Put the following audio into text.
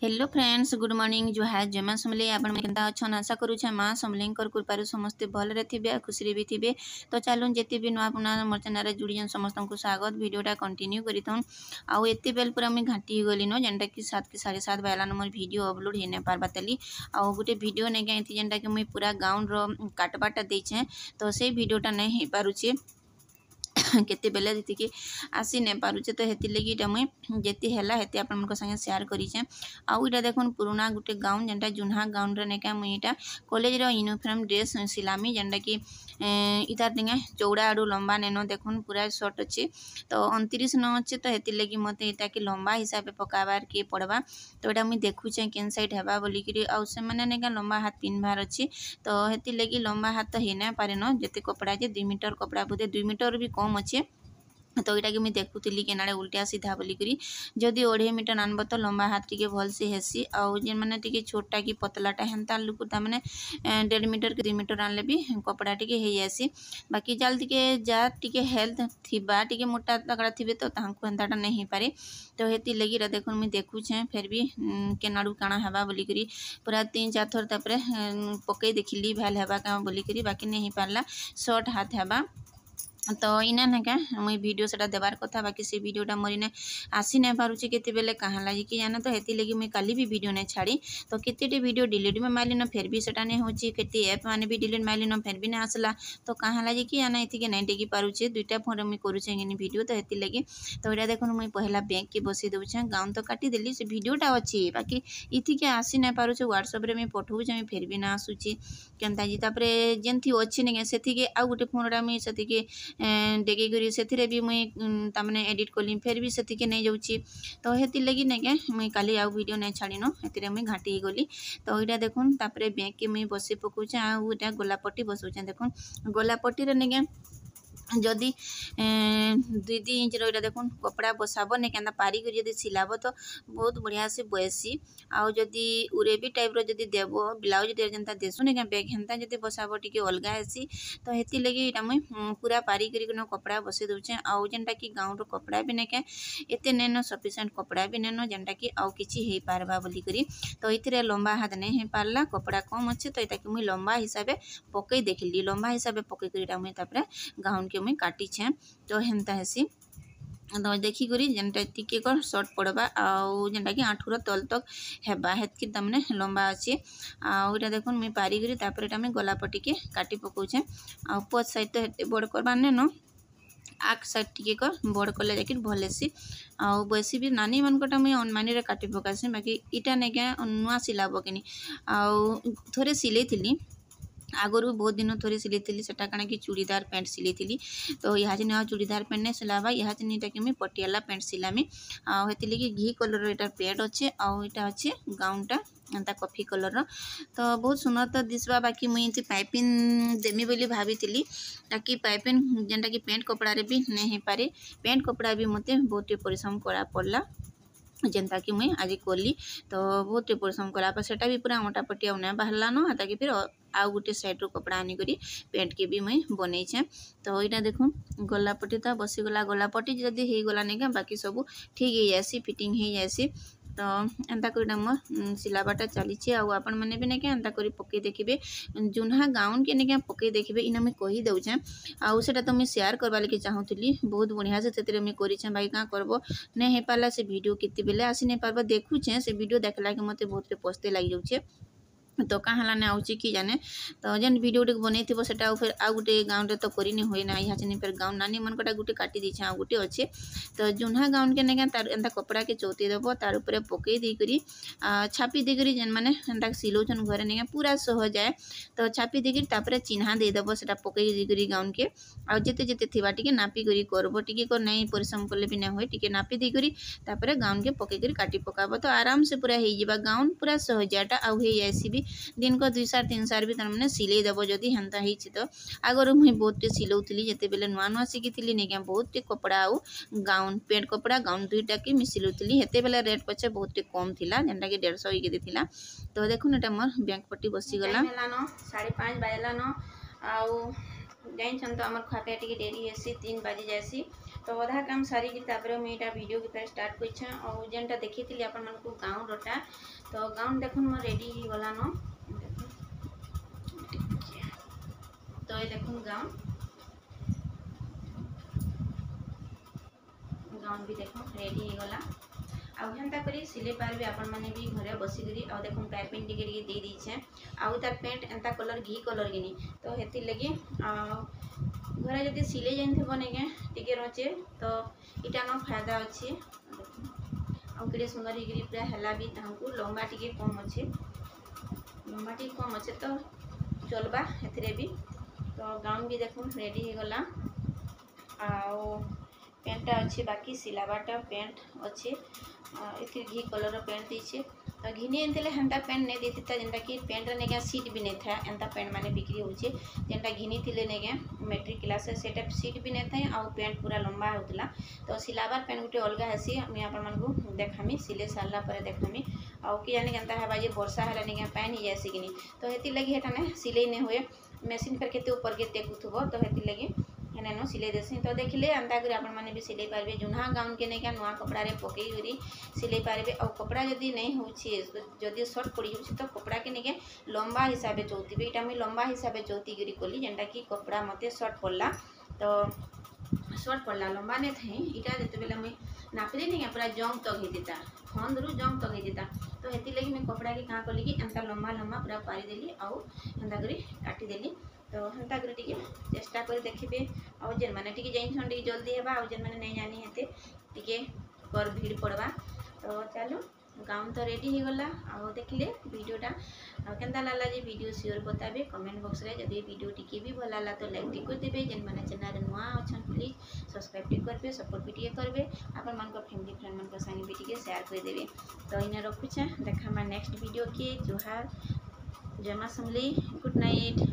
Hello friends, good morning. जो है जय मां समलेई। आपण केनता अच्छन आशा करूछे मां समलेई कृपारू समस्ते भल थे खुशी भी थे। तो चलून जिते भी नुआ पुना मोर चैनल जुड़ी समस्त को स्वागत। वीडियोटा कंटिन्यू करिथन आउ एते बेल पूरा मुई घाटी गली न जेनटा कि 7 कि 7:30 बायला मोर वीडियो अपलोड हे न पारबा तली आउ गोटे वीडियो ने गई थी जेनटा कि मुई पूरा गाउन रो काटबाटा देछे। तो से वीडियोटा नहीं हे पारुछे केते बेले जीति आसी नहीं पारुचे। तो हेती लगी इटा मुई जेती हैला हेती आपन मन को संगे शेयर करिछे। आउ इटा देखुन पुराना गुटे गाउन जेनटा जुन्हा गाउन रे नेका मुई इटा कॉलेज रो यूनिफॉर्म ड्रेस सिलामी जेनटा कि इतार टिंगे चौड़ा आडू लंबा नेनो देखुन पूरा शॉर्ट अच्छे। तो 29 न अच्छे। तो हेती लगी मते इटा कि लंबा हिसाब पकाबार के पड़वा। तो इटा मुई देखुचे केन साइड हेबा बोली कि आउ से माने नेका लंबा हाथ पिनबार अच्छी। तो हेती लगी लंबा हाथ तो हे ना पारे न जेते कपड़ा जे 2 मीटर कपड़ा बोधे 2 मीटर भी कम अच्छे। तो यहाँ कि मुझे देखुली केनाड़े उल्टा सीधा बोलिकी जदि 2.5 मीटर आनब तो लंबा हाथ टी भल से हेसी आउ जे मैंने टी छोटा कि पतलाटा हेन्ता लुक मैंने 1.5 मीटर कि 2 मीटर आनले भी कपड़ा टी हो जासी। बाकी जाल टी जा टी हेल्थ थिबा टी मोटा तगड़ा थे तो हेन्ताटा नहीं हो पारे। तो हेती लगी देख मुझे देखुचे फिर भी केनाड़ू काଣା हेबा बोलिकी पूरा 3-4 थर तापर पकई देखिली भैल हेबा क्या बोलिकी बाकी नहीं हो पारला शॉर्ट हाथ हेबा। तो इना ना क्या मुई वीडियो सेटा देवार कथा बाकी से वीडियोटा मोरी ने आसी नहीं पारुची केते बेले कहाँ लगी कि जाना। तो हेती लगी मुई काली भी वीडियो नहीं छाड़ी। तो केतेटी वीडियो डिलीट में मारली न फिर भी सेटा नहीं होची केते ऐप माने भी डिलीट मारली न फिर भी नहीं आसला। तो कहाँ लगी कि जाना इति के नहीं टेकी पारुचे दुईटा फोन मुई करूचे गिनी वीडियो। तो हेती लगी तो इटा देखो मुई पहला बैंक के बसी दउछे गाउन तो काटी देली से वीडियोटा अच्छी बाकी इति के आसी नहीं पारुचे व्हाट्सएप रे मुई पठाउचे फिर भी ना आसुची केनता जी तापरे जेनथी अच्छी नहीं सेति के आ गोटे फोनटा मुई सेति के डेगे करी से भी मुई तमने एडिट कली फिर भी से नहीं जाऊँगी। तो हेती लगी नहीं क्या मुई काली आउ वीडियो नहीं छाड़ी न हेती मुई घाटी गली। तो यहाँ देखुन तापर बैंक के मुई बसी पकाऊे आउ इटा गोलापट्टी बसाऊे देखुन गोलापट्टी नहीं क्या जदि 2-2 इंच रहा देखुन कपड़ा बसाब नहीं क्या पारी कर जब सिलाब तो बहुत बढ़िया से बसी आउ जदि उरेबी टाइप जदि देव ब्लाउज जेनता देसु नहीं क्या बैग हेन्ता जदि बसाब टी अलग हेसी। तो हेती लगी इटा मुई पूरा पारी कर कपड़ा बसई दउछे आउ जेनटा कि गाउन रो कपड़ा भी नहीं क्या एते नेन सफिशिएंट कपड़ा भी नेन जेनटा कि आउ किछि हे पारबा बोलिकी। तो इथिरे लंबा हाथ नहीं हो पारला कपड़ा कम अच्छे। तो इटा कि मुई लंबा हिसाब पकई देखली लंबा हिसाब पकई कर मुई तापर गाउन के मुई काटिछे। तो हेन्ता हेसी तो देखी करी जेनटा टिके कर शॉर्ट पड़वा आउ जेनटा कि आँठूर तल तक हेबा हेतकी तमने लंबा अच्छे। आउ इटा देखुन मुई पारी करी तापर इटा मुई गलापट्टी के काटी पकाऊे आउ पछ साइड तो हेते बड़ करबार ने न आग साइड टिके कर बड़ कले जाकि भल हेसी आउ बेसी भी नानी मनकटा मुई अनमानी रे काटी पकासी बाकी इटा नहीं क्या नुआ सिलाब कि आउ थोड़े सिले थी आगरू बहुत दिन थोड़ी सिली थी सेटा काना कि चूड़ीदार पैंट सिली थी। तो यहाँ चिन्ह चूड़ीदार पैंट नहीं सिलाबा यहाँ चिन्हटा कि मुई पटियाला पैंट सिलामी आउ हेती लगी घी कलर इटा पैंट अच्छे आउ इटा अच्छे गाउनटा एंता कॉफी कलर। तो बहुत सुंदर तो दिसवा बाकी मुई पाइपिंग देमी बोली भाभी ताकि पाइपिंग जेनटा कि पेंट कपड़ा रे भी नहीं हो पारे पेंट कपड़ा भी मते बहुत परिश्रम करा पड़ला जेनता कि मुई आज कली। तो बहुत परिश्रम करा सेटा भी पूरा मोटा पटिया नहीं बाहरला न ताकि फिर आउ गोटे साइड रो कपड़ा आनी करी पेंट के भी मुई बनईछे। तो यहाँ देखुन गलापट्टी तो बसीगला गलापट्टी जदि हो गला नहीं क्या बाकी सब ठीक हो जासी फिटिंग हो जासी। तो एंता कर मोर सिलाबाटा चली आउ आपण मैंने भी नहीं क्या एंता कर पकई देखिए जुन्हा गाउन के नहीं क्या पकई देखिए इना मुई कही दउछे आउ सेटा तो मुई शेयर करवा लगे चाहूली बहुत बढ़िया से तेरे मुई करिछे भाई क्या करबो नहीं हो पाला से वीडियो केते बेले आसी नहीं पारबा देखुछे से वीडियो देखला के मते बहुत पस्ते लग जाउछे। तो कहाँ ना आउची कि जाने। तो जेन वीडियो बन से फिर आउ गोटे गाउन रे तो करी नहीं हुए ना यहाँ चिन्ह फिर गाउन नानी मनकटा गोटे काटी दीछे आउ गोटे अच्छे। तो जुन्हा गाउन के नहीं तार एंता कपड़ा के चौती देव तार ऊपर पकई देकरी छापी देकरी जेन मैंने एंता सिलौछन घरे नहीं पूरा सहज जाए। तो छापी देकरी तापर चिन्हा देदेव से पकई देकरी गाउन के आउ जेते जेते थिबा टिके नापी करी करबो टिके कर नहीं परिश्रम कले भी नहीं हुए टिके नापी देकरी तापर गाउन के पकई करी काटी पकाबो। तो आराम से पूरा हो जावा गाउन पूरा सहजाटा आउ हो जासी भी दिन को 2-3 साल भी तरह सिले देव जदि हेन्ता ही। तो आगर मुई बहुत सिलौली जिते बेले नुआ नुआ शिखी नहीं क्या बहुत कपड़ा आउ गाउन पेंट कपड़ा गाउन दुईटा कि मुई सिलौली हेते बेले रेट पचे बहुत कम थिला जेनटा कि 150 के देथिला। तो देखुन एटा मोर बैंक पट्टी बसीगला 5:30 बाजलान आउ जाइन तो आम खापा टी डेरी हेसी 3 बाजी जासी तो अधा काम सारिकी मुझे वीडियो के फेर स्टार्ट कर और जेनटा देखी आपण मानक गाउन रोटा तो गाउन देखुन मोर रेडी हो गलान तो ये देखुन गाउन गाउन भी देखो रेडी हो गला आउ हेन्ता करी सिले पारबे आपण माने भी घरे बसिकरी आ देखुन पाइपिंग टिके टिके दे दीछे आउ तार पेंट एंता कलर घी कलर गिनी तो हेति लगी घरे जदि सिले जाइन थबो नेके टिके रोचे तो इटा न फायदा अछि आउ केडे सुंदर हिगिरी पूरा हला भी तांकू लंबा टिके कम अछि लंबा टिके कम अछि तो चलबा हेतरे भी तो गाउन भी देखुन रेडी हो गला आउ पेंटा अच्छे बाकी सिलाबाटा पेंट अच्छे एक घी कलर पेंट दीछे तो घिनी एनते हेन्ता पेंट नहीं देता जेनटा कि पेंट रे नेगा सीट भी नहीं था एंता पेंट माने बिक्री होचे जेनटा घिनी थिले नेगे मैट्रिक क्लास सेटा सीट भी नहीं था आउ पेंट पूरा लंबा होतला तो सिलाबार पेंट गुटे अलगा हेसी मैं आपण मानकू देखामी सिले सारला परे देखामी आउ कि जाने केनता हेबा जे वर्षा हेला नेगे पानी जासी किनी तो हेति लगी हेटा ने सिले नहीं हुए मशीन पर केते ऊपर के टेकुथबो तो हेति लगी हेन सिले देसी तो देखिले अंता कर आपण माने भी सिले पारबे जुना गाउन के नेका नुआ कपड़ा रे पकई करी सिले पारबे और कपड़ा जदी नहीं होछि जदी शॉर्ट पड़ी होछि तो कपड़ा के नेके लंबा हिसाबे चौतीबे इटा मैं लंबा हिसाबे चौती करी कोली जेंटा कि कपड़ा मते शॉर्ट पड़ला तो शॉर्ट पड़ला लंबा ने थई इटा जते बेला मैं नापले नहीं पूरा जंग तक ही देता फंद रु जंग तक ही देता तो हेति लगी मैं कपड़ा के का कली कि एंता लंबा लंबा पूरा पारी देली आउ हेंता करी काटी देली तो हेन्ता कर टिके चेष्टा कर देखिए और जेन मैंने टिके जाइन टिके जल्दी हेबा और जेन मैंने नहीं जानी हेते टिके कर भीड़ पड़वा तो चलो गाउन तो रेडी हो गला और देखिले वीडियोटा केनता लागला जे वीडियो शेयर बताबे कमेंट बॉक्स रे जदि वीडियो टिके भी भल लागला तो लाइक टिक कर देबे जेन मैंने चैनल नुआ अछन प्लीज सब्सक्राइब टिक करबे सपोर्ट भी टिके करबे आपन मन को फैमिली फ्रेंड मन को संग भी टिके शेयर कर देबे तो इने रखुछे देखा नेक्स्ट वीडियो के जोहार जय मां समली गुड नाइट।